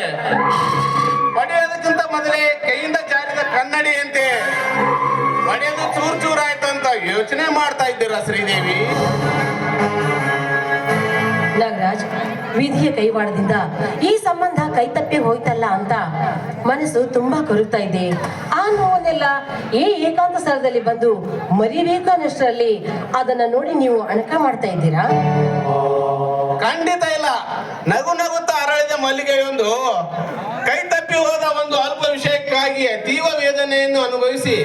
ಹೇಳ್ತಾರೆ, ಹೊಡೆಯೋದಕ್ಕಿಂತ ಮೊದಲೇ ಕೈಯಿಂದ ಜಾರಿದ ಕನ್ನಡಿಯಂತೆ ಹೊಡೆಯೋದು ಚೂರ್ ಚೂರಾಯ್ತು ಅಂತ ಯೋಚನೆ ಮಾಡ್ತಾ ಇದ್ದೀರಾ ಶ್ರೀದೇವಿ? ನಾಗರಾಜ್, ವಿಧಿಯ ಕೈವಾಡದಿಂದ ಈ ಸಂಬಂಧ ಕೈತಪ್ಪಿ ಹೋಯ್ತಲ್ಲ ಅಂತ ಮನಸ್ಸು ತುಂಬಾ ಕೊರಗ್ತಾ ಇದೆ. ಆ ನೋವನ್ನೆಲ್ಲ ಈ ಏಕಾಂತ ಸ್ಥಳದಲ್ಲಿ ಬಂದು ಮರಿಬೇಕು ಅನ್ನಷ್ಟರಲ್ಲಿ ಅದನ್ನ ನೋಡಿ ನೀವು ಅಣಕ ಮಾಡ್ತಾ ಇದ್ದೀರಾ? ಖಂಡಿತ ಇಲ್ಲ. ನಗು ನಗುತ್ತಾ ಅರಳಿದ ಮಲ್ಲಿಗೆಯೊಂದು ಕೈ ತಪ್ಪಿ ಹೋದ ಒಂದು ಅಲ್ಪ ವಿಷಯಕ್ಕಾಗಿ ತೀವ್ರ ವೇದನೆಯನ್ನು ಅನುಭವಿಸಿ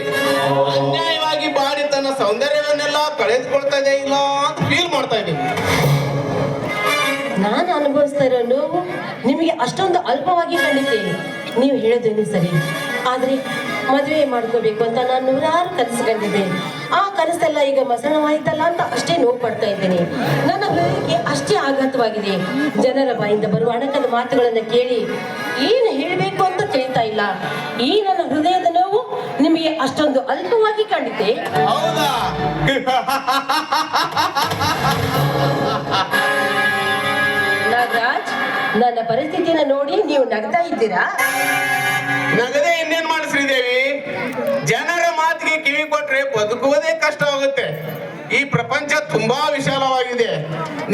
ಅನ್ಯಾಯವಾಗಿ ಬಾಡಿ ತನ್ನ ಸೌಂದರ್ಯವನ್ನೆಲ್ಲ ಕಳೆದುಕೊಳ್ತಾ ಇಲ್ಲ ಅಂತ ಫೀಲ್ ಮಾಡ್ತಾ ಇದ್ದೀನಿ. ನಾನು ಅನುಭವಿಸ್ತಾ ಇರೋ ನೋವು ನಿಮಗೆ ಅಷ್ಟೊಂದು ಅಲ್ಪವಾಗಿ ಕಂಡಿದ್ದೆ. ನೀವು ಹೇಳೋದೇನು ಸರಿ, ಆದ್ರೆ ಮದುವೆ ಮಾಡ್ಕೋಬೇಕು ಅಂತ ನಾನು ನೂರಾರು ಕನಸು ಕಂಡಿದ್ದೆ. ಆ ಕನಸೆಲ್ಲ ಈಗ ಮಸಣವಾಯ್ತಲ್ಲ ಅಂತ ಅಷ್ಟೇ ನೋವು ಪಡ್ತಾ ಇದ್ದೇನೆ. ನನ್ನ ಹೃದಯಕ್ಕೆ ಅಷ್ಟೇ ಆಘಾತವಾಗಿದೆ. ಜನರ ಬಾಯಿಂದ ಬರುವ ಅಣಕದ ಮಾತುಗಳನ್ನು ಕೇಳಿ ಏನು ಹೇಳಬೇಕು ಅಂತ ತಿಳಿತಾ ಇಲ್ಲ. ಈ ನನ್ನ ಹೃದಯದ ನೋವು ನಿಮಗೆ ಅಷ್ಟೊಂದು ಅಲ್ಪವಾಗಿ ಕಂಡಿದ್ದೆ. ಹೌದಾ? ನಾಗರಾಜ್, ನನ್ನ ಪರಿಸ್ಥಿತಿಯನ್ನು ನೋಡಿ ನೀವು ನಗ್ತಾ ಇದ್ದೀರಾ? ನಗದೆ ಇನ್ನೇನ್ ಮಾಡಿ ಶ್ರೀದೇವಿ, ಜನರ ಮಾತಿಗೆ ಕಿವಿ ಕೊಟ್ರೆ ಬದುಕುವುದೇ ಕಷ್ಟವಾಗುತ್ತೆ. ಈ ಪ್ರಪಂಚ ತುಂಬಾ ವಿಶಾಲವಾಗಿದೆ.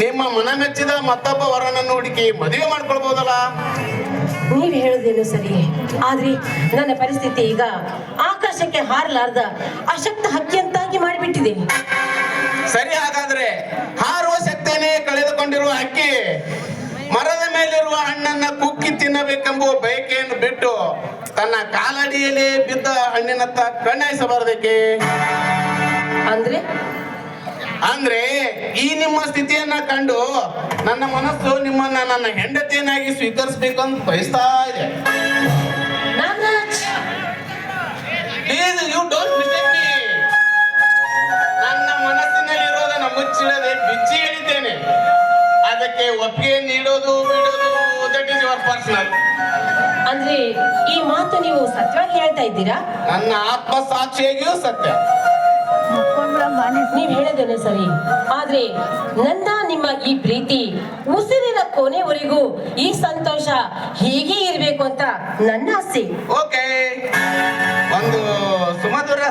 ನಿಮ್ಮ ಮನ ಮೆಚ್ಚಿದ ಮತ್ತೊಬ್ಬ ವರನನ್ನು ಹುಡುಕಿ ಮದುವೆ ಮಾಡ್ಕೊಳ್ಬಹುದಲ್ಲ? ನೀವು ಹೇಳೋದೇನು ಸರಿ, ಆದ್ರೆ ನನ್ನ ಪರಿಸ್ಥಿತಿ ಈಗ ಆಕಾಶಕ್ಕೆ ಹಾರಲಾರ್ದ ಅಶಕ್ತ ಹಕ್ಕಿಯಂತಾಗಿ ಮಾಡಿಬಿಟ್ಟಿದೆ. ಸರಿ, ಹಾಗಾದ್ರೆ ಹಾರುವ ಶಕ್ತಿಯನ್ನೇ ಕಳೆದುಕೊಂಡಿರುವ ಹಕ್ಕಿ ಮರದ ಮೇಲಿರುವ ಹಣ್ಣನ್ನ ಕುಕ್ಕಿ ತಿನ್ನಬೇಕೆಂಬುವ ಬಯಕೆಯನ್ನು ಬಿಟ್ಟು ತನ್ನ ಕಾಲಡಿಯಲ್ಲೇ ಬಿದ್ದ ಹಣ್ಣಿನತ್ತ ಕಣ್ಣಾಯಿಸಬಾರದಕ್ಕೆ? ಅಂದ್ರೆ ಈ ನಿಮ್ಮ ಸ್ಥಿತಿಯನ್ನ ಕಂಡು ನನ್ನ ಮನಸ್ಸು ನಿಮ್ಮನ್ನ ನನ್ನ ಹೆಂಡತಿಯನ್ನಾಗಿ ಸ್ವೀಕರಿಸಬೇಕಂತ ಬಯಸ್ತಾ ಇದೆ. Please, you don't mistake me. ನನ್ನ ಮನಸ್ಸಿನಲ್ಲಿರೋದನ್ನ ಮುಚ್ಚಿಡದೆ ಬಿಚ್ಚಿ ಹೇಳಿದ್ದೇನೆ. ಅದಕ್ಕೆ ಒಪ್ಪಿಗೆ ನೀಡೋದು ಬಿಡೋದು ದಟ್ ಇಸ್ ಯುವರ್ ಪರ್ಸನಲ್. ಅಂದ್ರೆ ಈ ಮಾತು ನೀವು ಸತ್ಯವಾಗಿ ಹೇಳ್ತಾ ಇದ್ದೀರಾ? ನನ್ನ ಆತ್ಮ ಸಾಕ್ಷಿಯಾಗಿಯೂ ಸತ್ಯ. ನೀವ್ ಹೇಳೋದೇನೆ ಸರಿ, ಆದ್ರೆ ನನ್ನ ನಿಮ್ಮ ಈ ಪ್ರೀತಿ ಉಸಿರಿನ ಕೊನೆವರೆಗೂ ಈ ಸಂತೋಷ ಹೀಗೆ ಇರಬೇಕು ಅಂತ ನನ್ನ ಆಸೆ. ಓಕೆ, ಒಂದು ಸುಮಧುರ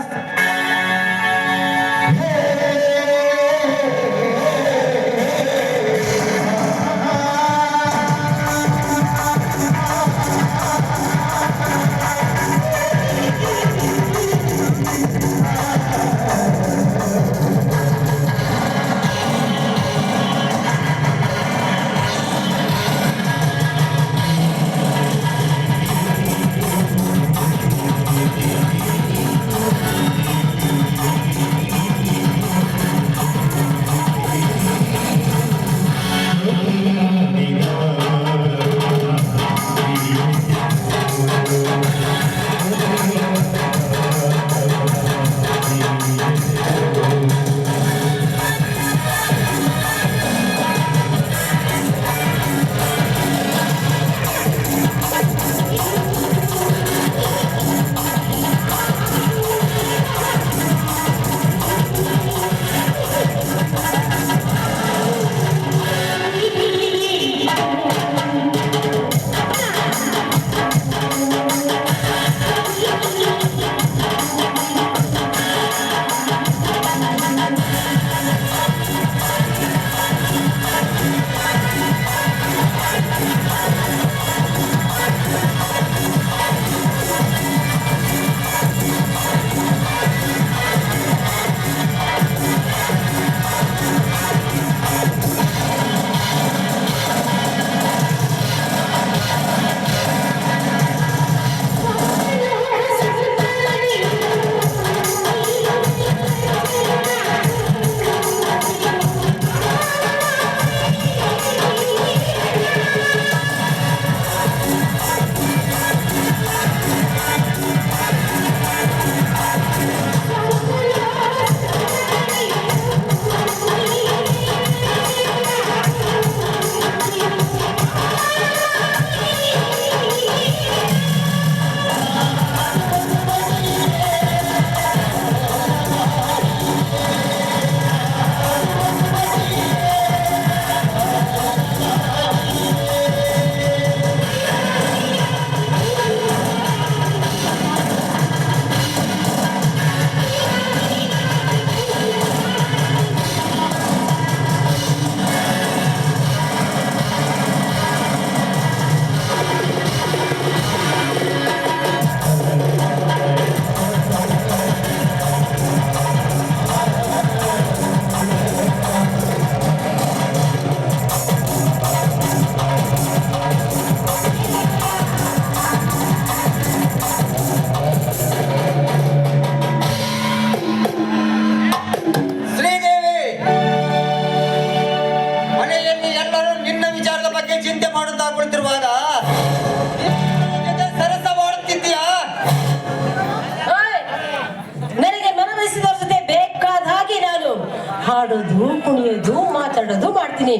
ಹಾಡೋದು ಕುಣಿಯೋದು ಮಾತಾಡೋದು ಮಾಡ್ತೀನಿ.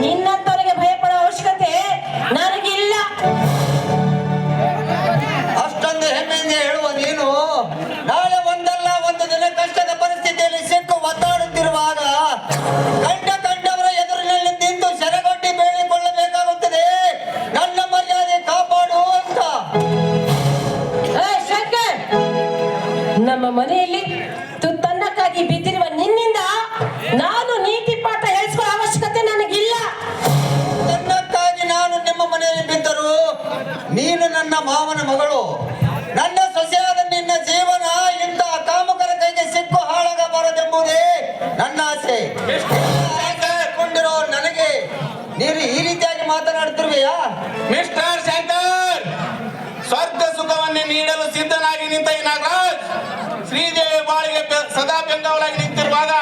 ನಿನ್ನಂತವರಿಗೆ ಭಯ ಪಡೋ ಅವಶ್ಯಕತೆ ನನಗಿಲ್ಲ. ಅಷ್ಟೊಂದು ಹೆಮ್ಮೆಯಿಂದ ಹೇಳುವ ನೀನು ನಾಳೆ ಒಂದಲ್ಲ ಒಂದು ದಿನ ಕಷ್ಟದ ಪರಿಸ್ಥಿತಿಯಲ್ಲಿ ಸಿಕ್ಕು ಒದ್ದಾಡುತ್ತಿರುವಾಗ ಕಂಡವರ ಎದುರಿನಲ್ಲಿ ನಿಂತು ಸೆರೆಗೊಡ್ಡಿ ಬೇಡಿಕೊಳ್ಳಬೇಕಾಗುತ್ತದೆ. ನನ್ನ ಮರ್ಯಾದೆ ಕಾಪಾಡು ಅಂತ. ಶಂಕರ್, ನಮ್ಮ ಮನೆಯಲ್ಲಿ ತುತ್ತನ್ನಕ್ಕಾಗಿ ಬಿದ್ದಿರುವ ನಿನ್ನಿಂದ ನಾನು ನೀತಿ ಪಾಠ ಹೇಳಿಸ್ಕೊಳ್ಳೋ ಅವಶ್ಯಕತೆ ನನಗಿಲ್ಲ. ನನ್ನಕ್ಕಾಗಿ ನಾನು ನಿಮ್ಮ ಮನೆಯಲ್ಲಿ ಬಿದ್ದರು ನೀನು ನನ್ನ ಮಾವನ ಮಗಳು. ನನ್ನ ಸೊಸೆಯಾದ ನಿನ್ನ ಜೀವನ ಇಂಥ ಕಾಮಕರ ಕೈಗೆ ಸಿಕ್ಕು ಹಾಳಾಗಬಾರದೆಂಬುದೇ ನನ್ನ ಆಸೆ. ಕೊಂಡಿರೋ ನನಗೆ ನೀನು ಈ ರೀತಿಯಾಗಿ ಮಾತನಾಡುತ್ತಿರುವೆಯಾ? ಮಿಸ್ಟರ್ ಶಂಕರ್, ಸ್ವರ್ಗ ಸುಖವನ್ನೇ ನೀಡಲು ಸಿದ್ಧನಾಗಿ ನಿಂತ ಈ ನಾಗರಾಜ್ ಶ್ರೀದೇವಿ ಬಾಳಿಗೆ ಸದಾ ಬೆಂಗಾವಲಾಗಿ ನಿಂತಿರುವಾಗ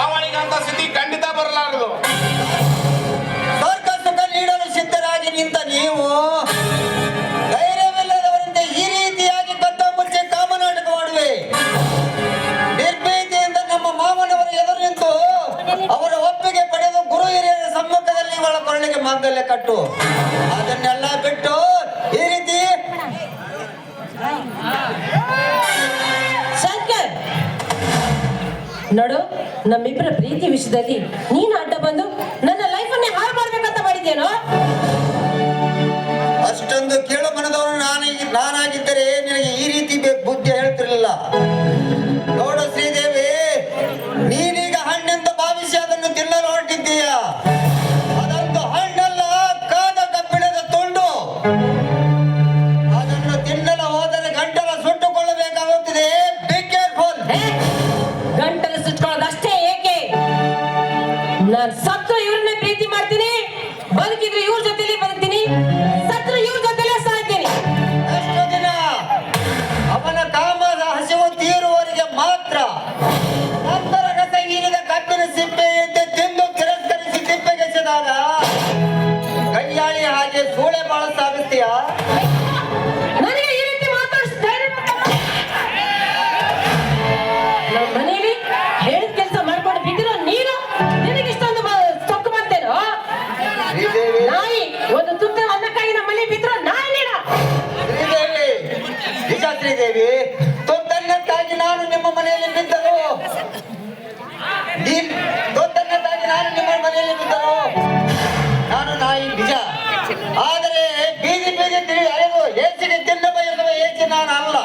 ಅವನಿಗಂತ ಸ್ಥಿತಿ ಖಂಡಿತ ಬರಲಾರದು. ಸ್ವರ್ಗ ಸುಖ ನೀಡಲು ಸಿದ್ಧರಾಗಿ ನಿಂತ ನೀವು ಧೈರ್ಯವಿಲ್ಲದವರಿಂದ ಈ ರೀತಿಯಾಗಿ ಕತ್ತ ಮುಚ್ಚಿ ಕಾಮನಾಟಕ ಮಾಡುವೆ. ನಿರ್ಭೀತಿಯಿಂದ ನಮ್ಮ ಮಾವನವರ ಎದುರು ನಿಂತು ಅವರ ಒಪ್ಪಿಗೆ ಪಡೆದು ಗುರು ಹಿರಿಯರ ಸಮ್ಮುಖದಲ್ಲಿ ಇವಳ ಕೊರಳಿಗೆ ಮಾಂಗಲ್ಯ ಕಟ್ಟು. ಅದನ್ನೆಲ್ಲ ಬಿಟ್ಟು ಈ ರೀತಿ ಶಂಕರ್ ನೋಡು, ನಮ್ಮಿಬ್ಬರ ಪ್ರೀತಿ ವಿಷಯದಲ್ಲಿ ನೀನು ಅಡ್ಡ ಬಂದು ನನ್ನ ಲೈಫನ್ನೇ ಹಾಳು ಮಾಡ್ಬೇಕಂತ ಮಾಡಿದ್ಯೇನೋ? ಅಷ್ಟೊಂದು ಕೇಳು ಮನದವನು ನಾನಾಗಿದ್ದರೆ ನಿನಗೆ ಈ ರೀತಿ ಬುದ್ಧಿ ಹೇಳ್ತಿರ್ಲಿಲ್ಲ. ನೋಡು ಶ್ರೀದೇವಿ, ನೀನೀಗ ಹಣ್ಣೆಂದು ಭಾವಿಸಿ ಅದನ್ನು ತಿನ್ನಲು ಹೊರಟಿದ್ದೀಯ. ಅದಂತೂ ಹಣ್ಣಲ್ಲ, ಕಾದ ಕಬ್ಬಿಣದ ತುಂಡು. ಅದನ್ನು ತಿನ್ನಲು ಹೋದರೆ ಗಂಟಲ ಸುಟ್ಟುಕೊಳ್ಳಬೇಕಾಗುತ್ತದೆ. Be careful. ಗಂಟಲು ಸುಟ್ಕೊಳ್ಳೋದಷ್ಟೇ ಏಕೆ? ನಾನು ಸತ್ರು ಇವ್ರನ್ನೇ ಪ್ರೀತಿ ಮಾಡ್ತೀನಿ, ಬದುಕಿದ್ರೆ ಇವ್ರ ಜೊತೆಲಿ ಬದುಕ್ತೀನಿ, ಸತ್ರು ಇವ್ರ ಜೊತೆಲೇ ಸಾಯ್ತೀನಿ. ಎಷ್ಟು ದಿನ? ಅವನ ಕಾಮದ ಹಸಿವು ತೀರುವವರೆಗೆ ಮಾತ್ರ. ನಂತರ ರಸ ಹೀರಿದ ಕಬ್ಬಿನ ಸಿಪ್ಪೆಯಂತೆ ತಿಂದು ತಿರಸ್ಕರಿಸಿ ತಿಪ್ಪೆಗೆಸೆದಾಗ ಕೈಯಾಳಿ ಹಾಗೆ ಸೂಳೆ ಬಾಳ ಸಾಗುತ್ತೀಯಾ? ನನಗೆ ಈ ರೀತಿ ಮಾತಾಡಿಸ್ ಧೈರ್ಯ ಬೇಕಲ್ಲ? ನಮ್ಮ ಮನೇಲಿ ಹೇಳಿದ ಕೆಲಸ ಮಾಡ್ಕೊಂಡು ಬಿದ್ದಿರೋ ನೀನು ನಿನಗೆ ಇಷ್ಟೊಂದು ಸೊಕ್ಕು ಮಾಡ್ತೇನೋ? ಶ್ರೀದೇವಿ, ನಾಯಿ ಒಂದು ತುತ್ತ ಅನ್ನಕ್ಕಾಗಿ ನಮ್ಮ ಮನೆ ಬಿದ್ದಿರೋ ನಾಯಿ ನೀನ. ಶ್ರೀದೇವಿ, ನಿಜ ಶ್ರೀದೇವಿ, ತೊಂದನ್ನಕ್ಕಾಗಿ ನಾನು ನಿಮ್ಮ ಮನೆಯಲ್ಲಿ ಬಿದ್ದರು. ತೊಂದನ್ನಕ್ಕಾಗಿ ನಾನು ನಿಮ್ಮ ಮನೆಯಲ್ಲಿ ಬಿದ್ದರು. ನಾನು ನಾಯಿ ನಿಜ, ಆದರೆ ಬೀದಿ ಬೀದಿ ತಿರುಗಿ ಅಳೆದು ಏಸಿಗೆ ತಿನ್ನ ಬಯಸುವ ಏಸಿ ನಾನು ಅಲ್ಲ.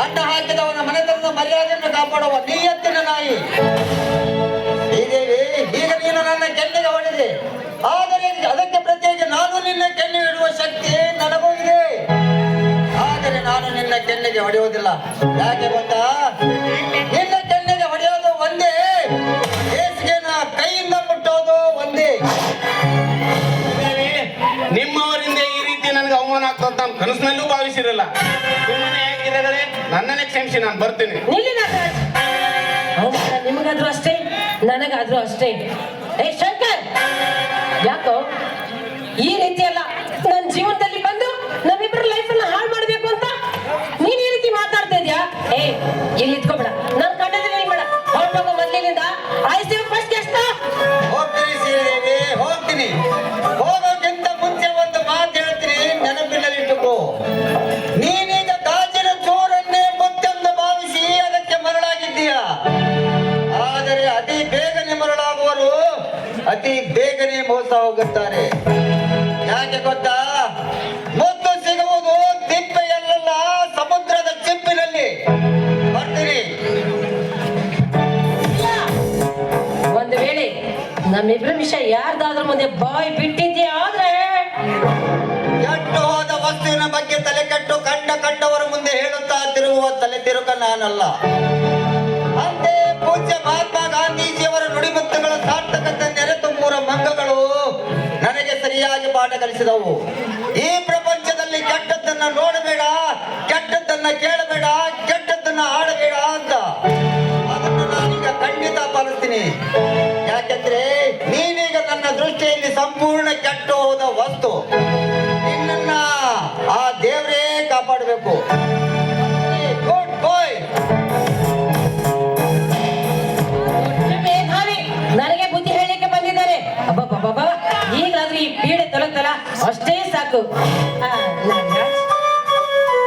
ಅನ್ನ ಹಾಕಿದವನ ಮನೆತನದ ಮರ್ಯಾದೆಯನ್ನು ಕಾಪಾಡುವ ನಿಯತ್ತಿನ ನಾಯಿ. ಶ್ರೀದೇವಿ, ಈಗ ನೀನು ನನ್ನ ಕೆನ್ನೆಗೆ ಹೊಡೆದೆ, ಆದರೆ ಅದಕ್ಕೆ ಪ್ರತ್ಯೇಕ ನಾನು ನಿನ್ನ ಕೆನ್ನೆ ಇಡುವ ಶಕ್ತಿ ನನಗೂ ಇದೆ. ಆದರೆ ನಾನು ನಿನ್ನ ಕೆನ್ನೆಗೆ ಹೊಡೆಯುವುದಿಲ್ಲ. ಯಾಕೆ ಗೊತ್ತಾ? ನಿನ್ನ ಕೆನ್ನೆಗೆ ಹೊಡೆಯೋದು ಒಂದೇ, ಏಸಿಗೆ ಕೈಯಿಂದ ಮುಟ್ಟೋದು ಒಂದೇ. ನಿಮ್ಮವರಿಂದ ಈ ರೀತಿ ನನಗೆ ಅವಮಾನ ಆಗ್ತದೆ ನಾನು ಕನಸಿನಲ್ಲೂ ಭಾವಿಸಿರಲಿಲ್ಲ. ಸುಮ್ಮನೆ ಯಾಕಿದೆ, ನನ್ನನ್ನೇ ಕ್ಷಮಿಸಿ, ನಾನು ಬರ್ತೀನಿ. ನಿಲ್ಲಿ ನಾಗರಾಜ್, ಅವಮಾನ ನಿಮಗಾದ್ರೂ ಅಷ್ಟೇ, ನನಗಾದ್ರೂ ಅಷ್ಟೇ. ಏ ಶಂಕರ್, ಯಾಕೋ ಈ ರೀತಿ ಅಲ್ಲ ನನ್ನ ಜೀವನದಲ್ಲಿ ಬಂದು ನಮ್ಮಿಬ್ಬರ ಲೈಫ್ ಅನ್ನ ಹಾಳು ಮಾಡ್ಬೇಕು ಅಂತ ನೀನ್ ಈ ರೀತಿ ಮಾತಾಡ್ತಾ ಇದ್ಯಾ? ಏ ಇಲ್ಲಿ ಇಟ್ಕೊಬೇಡ, ನಾನು ಕಂಡದಲ್ಲಿ ಬೇಡ, ಹೊರಟೋಗೋ ಮೊದಲಿನಿಂದ ಆಯ್ತು. ಫಸ್ಟ್ ಎಷ್ಟು ಹೋಗ್ತೀನಿ ಶ್ರೀದೇವಿ, ಹೋಗ್ತೀನಿ. ಹೋಗೋಕ್ಕಿಂತ ಮುಂಚೆ ಒಂದು ಮಾತು ಹೇಳ್ತೀನಿ, ನೆನಪಿನಲ್ಲಿಟ್ಟುಕೋ. ನೀನೀಗ ಗಾಜಿನ ಚೂರನ್ನೇ ಮುತ್ತೆಂದು ಭಾವಿಸಿ ಅದಕ್ಕೆ ಮರಳಾಗಿದ್ದೀಯ. ಆದರೆ ಅತಿ ಬೇಗನೆ ಮರಳಾಗುವರು ಅತಿ ಬೇಗನೆ ಮೋಸ ಹೋಗುತ್ತಾರೆ. ಯಾಕೆ ಗೊತ್ತಾ? ಮುತ್ತು ಸಿಗುವುದು ತಿಪ್ಪೆಯಲ್ಲ, ಸಮುದ್ರದ ಚಿಪ್ಪಿನಲ್ಲಿ. ಬರ್ತೀನಿ. ಒಂದು ವೇಳೆ ನಮ್ಮಿಬ್ರ ವಿಷಯ ಯಾರ್ದಾದ್ರೂ ಮುಂದೆ ಬಾಯ್ ಬಿಟ್ಟಿದ್ಯಾ ಆದ್ರೆ ಕೆಟ್ಟು ಹೋದ ವಸ್ತುವಿನ ಬಗ್ಗೆ ತಲೆ ಕೆಟ್ಟು ಕಂಡವರ ಮುಂದೆ ಹೇಳುತ್ತಾ ತಿರುಗುವ ತಲೆ ತಿರುಕ ನಾನಲ್ಲ. ಅಂತೆ ಪೂಜ್ಯ ಮಹಾತ್ಮ ಗಾಂಧೀಜಿಯವರ ನುಡಿಮುತ್ತುಗಳ ಸಾರ್ಥಕತೆ ನೆರೆತು ಮೂರ ಮಂಗಗಳು ನನಗೆ ಸರಿಯಾಗಿ ಪಾಠ ಕಲಿಸಿದವು. ಈ ಪ್ರಪಂಚದಲ್ಲಿ ಕೆಟ್ಟದ್ದನ್ನ ನೋಡಬೇಡ, ಕೆಟ್ಟದ್ದನ್ನ ಕೇಳಬೇಡ, ಕೆಟ್ಟದ್ದನ್ನ ಆಡಬೇಡ ಅಂತ. ಅದನ್ನು ನಾನೀಗ ಖಂಡಿತ ಪಾಲಿಸ್ತೀನಿ. ಯಾಕೆಂದ್ರೆ ನೀನೀಗ ನನ್ನ ದೃಷ್ಟಿಯಲ್ಲಿ ಸಂಪೂರ್ಣ ಕೆಟ್ಟು ಹೋದ ವಸ್ತು. ನಿನ್ನನ್ನ ಆ ದೇವರೇ ಕಾಪಾಡಬೇಕು. Good bye. ಸಾಕು. ನಾಗರಾಜ್,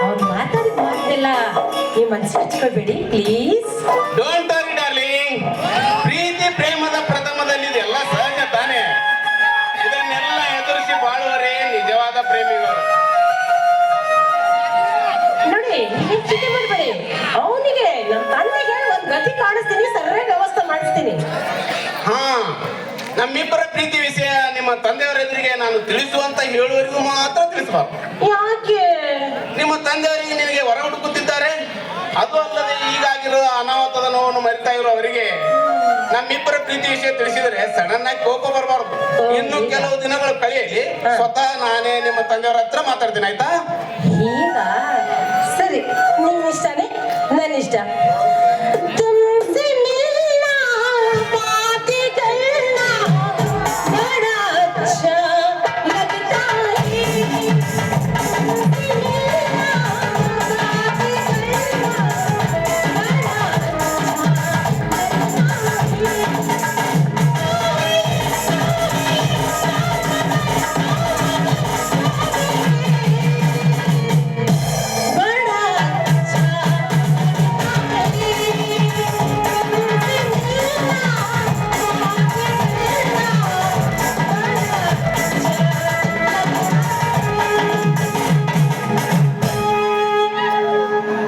ಅವ್ರು ಮಾತಾಡಿದ ಮಾತೆಲ್ಲ ನೀವು ಮನಸ್ಸಿಗೆ ಹಚ್ಕೊಳ್ಬೇಡಿ ಪ್ಲೀಸ್. Don't worry darling. ಪ್ರೀತಿ ಪ್ರೇಮದ ಪ್ರಥಮದಲ್ಲಿ ಇದೆಲ್ಲ ಸಹಜ ತಾನೇ. ಇದನ್ನೆಲ್ಲ ಎದುರಿಸಿ ಬಾಳುವರೇ ನಿಜವಾದ ಪ್ರೇಮಿಗಳು. ನೋಡಿ, ನೀವು ಚಿಂತೆ ಮಾಡಬೇಡಿ. ಅವನಿಗೆ ನಮ್ಮ ತಂದೆಗೆ ಒಂದು ಗತಿ ಕಾಣಿಸ್ತೀನಿ, ಸರಿಯಾಗಿ ವ್ಯವಸ್ಥೆ ಮಾಡಿಸ್ತೀನಿ. ಹಾ, ನಮ್ಮಿಬ್ಬರ ಪ್ರೀತಿ ವಿಷಯ ನಿಮ್ಮ ತಂದೆಯವರ ಎದುರಿಗೆ ನಾನು ತಿಳಿಸುವಂತ ಹೇಳುವವರೆಗೂ ಮಾತ್ರ ತಿಳಿಸಬಾರ್ದು. ಯಾಕೆ? ನಿಮ್ಮ ತಂದೆಯವರಿಗೆ ನಿನಗೆ ಹೊರ ಹುಡುಕುತ್ತಿದ್ದಾರೆ. ಅದು ಅಲ್ಲದೆ ಈಗಾಗಿರೋ ಅನಾಹುತದ ನೋವನ್ನು ಮರಿತಾ ಇರೋ ಅವರಿಗೆ ನಮ್ಮಿಬ್ಬರ ಪ್ರೀತಿ ವಿಷಯ ತಿಳಿಸಿದರೆ ಸಡನ್ ಆಗಿ ಕೋಪ ಬರಬಾರ್ದು. ಇನ್ನು ಕೆಲವು ದಿನಗಳು ಕಳೆಯಲಿ, ಸ್ವತಃ ನಾನೇ ನಿಮ್ಮ ತಂದೆಯವರ ಹತ್ರ ಮಾತಾಡ್ತೀನಿ, ಆಯ್ತಾ? ಈಗ ಸರಿ, ನಿನ್ನ ಇಷ್ಟನೇ, ನನ್ನ ಇಷ್ಟ.